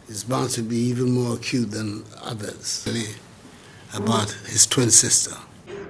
is bound to be even more acute than others. About his twin sister.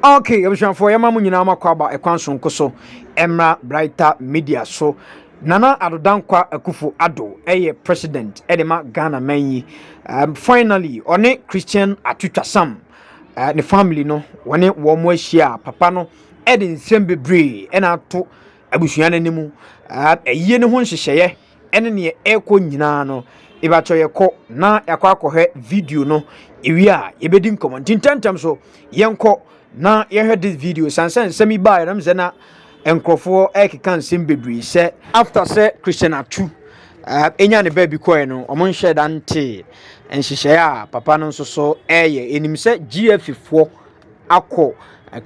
Okay, for yama mu nyina makwa ba ekwan sonko so emra brighter media so Nana Addo Akuffo Addo president edema Ghana manyi finally one Christian Atsu the family no one wo mo ahia papa no ede nsem bebre ena to abusua nanimu eyi ne ho nhyehyeye ene ne ekọ nyina no ibacho yekọ na yakọ akọhwe video no ewi a yebedi nkomo ntintantam so yenko na yehwe this video sansan semi ba ram zena enkrofo ekeka nsem bebre se after se Christian Atsu enya ne baby koe no omo nhye dante enhyehyeye a papa no nso so enim se GF4 akọ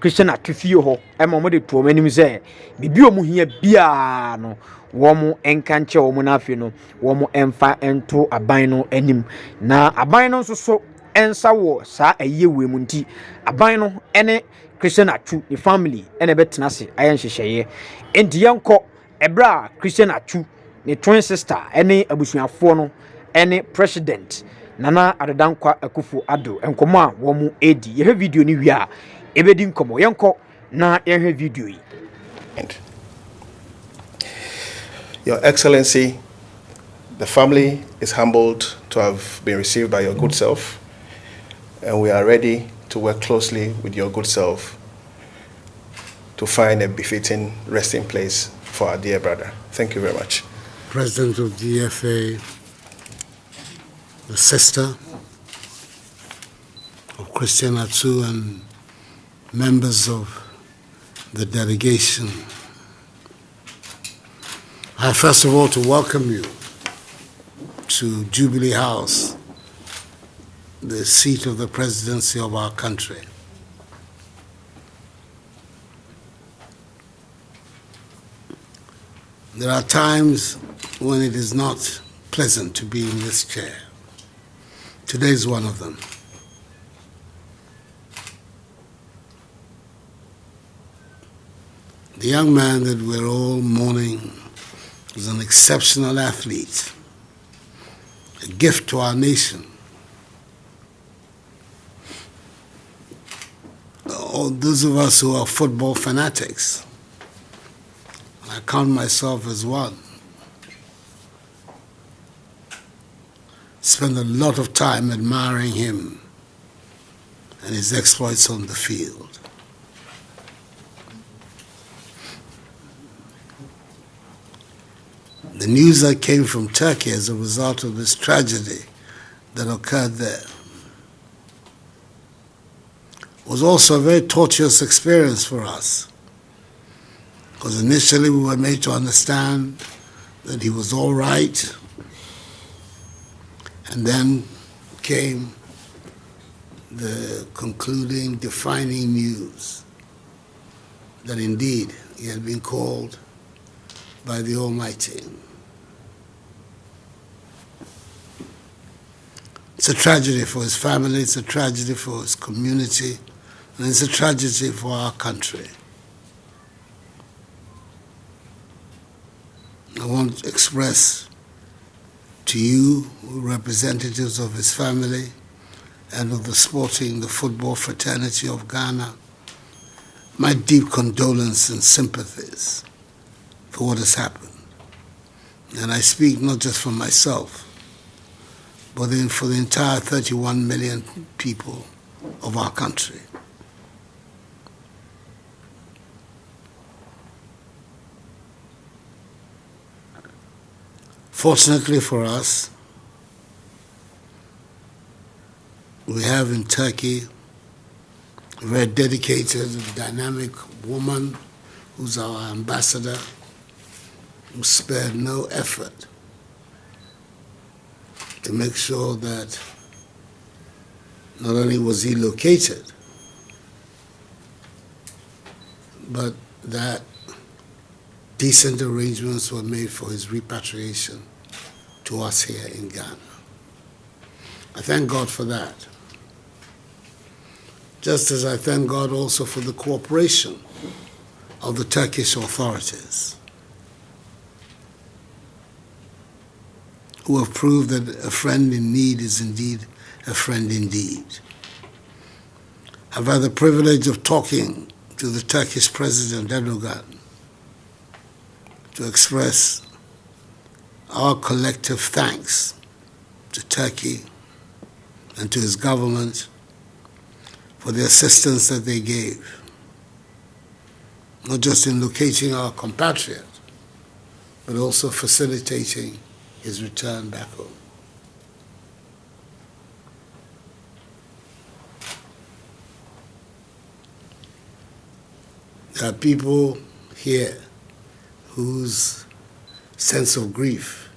Christian Atsu fie ho ema mo de to omo enim se bibi omu hia bia no womu enkanche womu na afi no womu emfa ento aban no anim na aban no nso so ensa wo sa eye wemu nti aban no ene Christian Atsu the family ene betena se ayen hyehyeye enti yenko ebra Christian Atsu ne twin sister ene abusuafo no ene president Nana Addo Akuffo Addo enkomo a womu edi ye video ni wi a ebedi nkomo yenko na ye video yi. Your Excellency, the family is humbled to have been received by your good self, and we are ready to work closely with your good self to find a befitting resting place for our dear brother. Thank you very much. President of the FA, the sister of Christian Atsu, and members of the delegation, I first of all to welcome you to Jubilee House, the seat of the presidency of our country. There are times when it is not pleasant to be in this chair. Today is one of them. The young man that we're all mourning was an exceptional athlete, a gift to our nation. All those of us who are football fanatics, I count myself as one, spend a lot of time admiring him and his exploits on the field. The news that came from Turkey as a result of this tragedy that occurred there was also a very tortuous experience for us, because initially we were made to understand that he was all right, and then came the concluding, defining news that indeed he had been called by the Almighty. It's a tragedy for his family, it's a tragedy for his community, and it's a tragedy for our country. I want to express to you, representatives of his family and of the football fraternity of Ghana, my deep condolence and sympathies for what has happened. And I speak not just for myself, but then for the entire 31 million people of our country. Fortunately for us, we have in Turkey a very dedicated, dynamic woman who's our ambassador, who spared no effort to make sure that not only was he located, but that decent arrangements were made for his repatriation to us here in Ghana. I thank God for that. Just as I thank God also for the cooperation of the Turkish authorities. who have proved that a friend in need is indeed a friend indeed. I've had the privilege of talking to the Turkish President Erdogan to express our collective thanks to Turkey and to his government for the assistance that they gave, not just in locating our compatriot, but also facilitating his return back home. There are people here whose sense of grief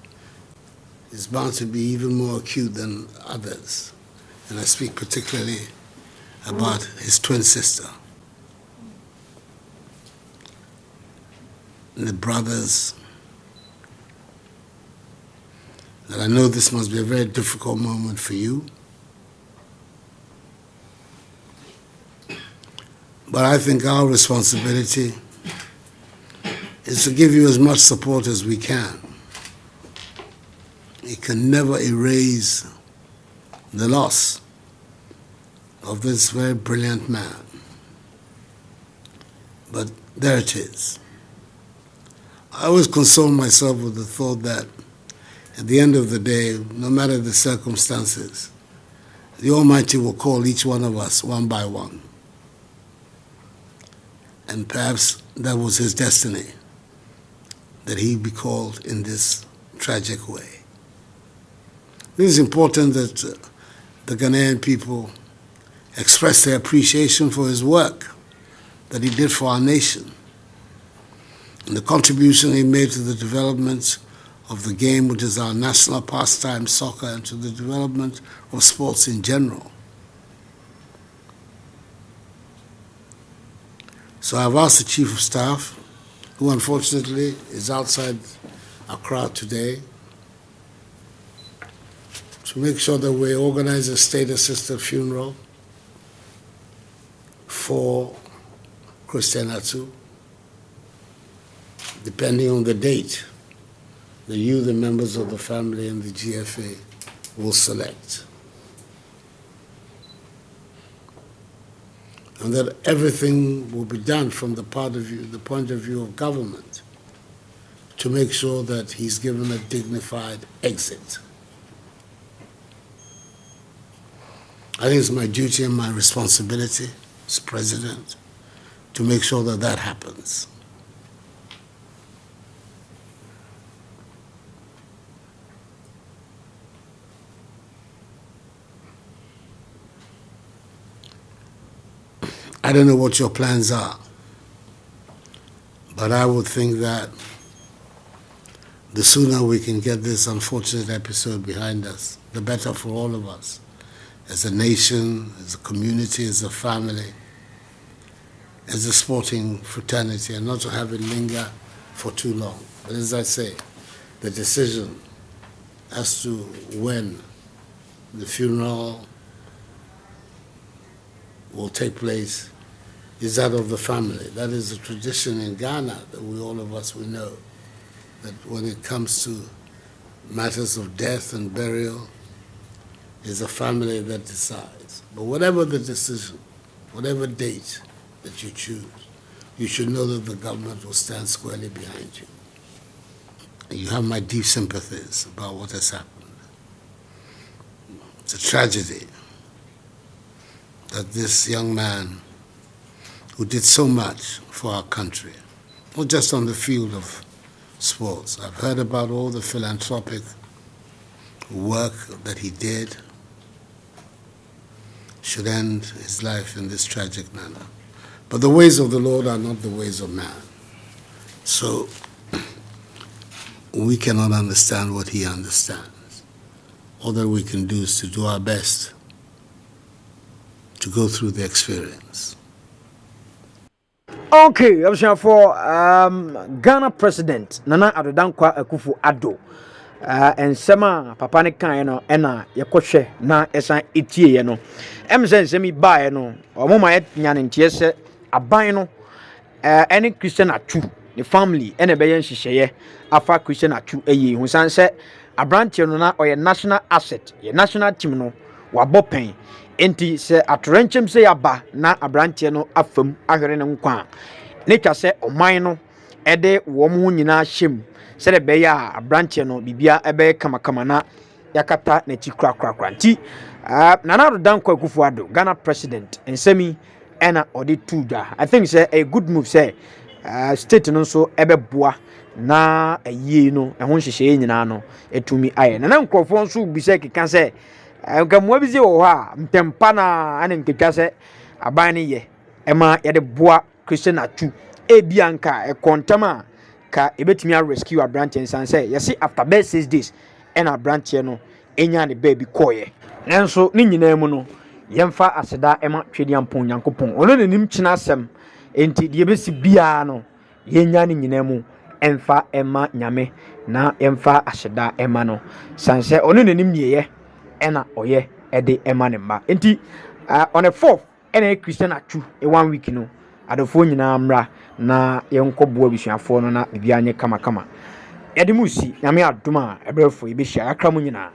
is bound to be even more acute than others. And I speak particularly about his twin sister. And the brothers. And I know this must be a very difficult moment for you. But I think our responsibility is to give you as much support as we can. It can never erase the loss of this very brilliant man. But there it is. I always console myself with the thought that at the end of the day, no matter the circumstances, the Almighty will call each one of us one by one. And perhaps that was his destiny, that he be called in this tragic way. It is important that the Ghanaian people express their appreciation for his work that he did for our nation and the contribution he made to the development of the game, which is our national pastime, soccer, and to the development of sports in general. So I've asked the Chief of Staff, who unfortunately is outside Accra today, to make sure that we organize a state-assisted funeral for Christian Atsu, depending on the date that you, the members of the family, and the GFA will select. And that everything will be done from the point of view of government to make sure that he's given a dignified exit. I think it's my duty and my responsibility as president to make sure that that happens. I don't know what your plans are, but I would think that the sooner we can get this unfortunate episode behind us, the better for all of us, as a nation, as a community, as a family, as a sporting fraternity, and not to have it linger for too long. But as I say, the decision as to when the funeral will take place is that of the family. That is a tradition in Ghana that all of us know, that when it comes to matters of death and burial, it's a family that decides. But whatever the decision, whatever date that you choose, you should know that the government will stand squarely behind you. And you have my deep sympathies about what has happened. It's a tragedy that this young man who did so much for our country, not just on the field of sports. I've heard about all the philanthropic work that he did, should end his life in this tragic manner. But the ways of the Lord are not the ways of man. So we cannot understand what he understands. All that we can do is to do our best to go through the experience. Okay, for Ghana President Nana Akuffo Addo. And Sama Papa ne kan no ena yekwohwe na esan etie no emsen semi bae no omoma nya ne ntie se aban no any Christian Atsu the family ene be yen hihye afa Christian Atsu eyi husan se abrante no na oyɛ national asset yɛ national team no wabɔ pɛn enti sɛ atorenchem sɛ yaba na abrante no afam ahwere ne nkwa ne twa sɛ ɔman no ɛde wɔn ho nyinaa hyem sɛ de bɛyɛ a abrante no bibia ɛbɛyɛ kamakama na yakata na ti krakrakra nti Nana Addo Dankwa Akuffo Addo Ghana president nsɛmi ɛna ɔde tu dwa I think sɛ a good move sɛ state no nso ɛbɛboa na ayie no ɛho nhyehyɛ nyinaa no etumi ayɛ na nkurɔfoɔ nso bi sɛ keka sɛ nkamoa bi sɛ wɔ hɔ a mpempa na ana nketwa sɛ aban ne yɛ ɛma yɛde boa Christian Atsu ebia nka ɛkɔntam a ka ebetumi a rescue abrante nsan sɛ yɛsi after bed 6 days ɛna abrante no enya ne baby kɔɔyɛ nanso ne nyinaa mu no yɛmfa aseda ɛma twediampon Nyankopɔn ɔno nanim kyena asɛm enti deɛ besi bia no yɛnya ne nyinaa mu ɛmfa ɛma nyame na yɛmfa aseda ɛma no sansɛ ɔno nanim nieyɛ ɛna ɔyɛ ɛde ɛma ne mma enti on the 4th ɛna Christian Atsu 1 week no adɔfoɔ nyinaa mmra na yɛnkɔboa bisuafoɔ no na bibia nye kama yɛde mu si nyame adom a ɛbrɛfo yɛbɛhyia akra mu nyinaa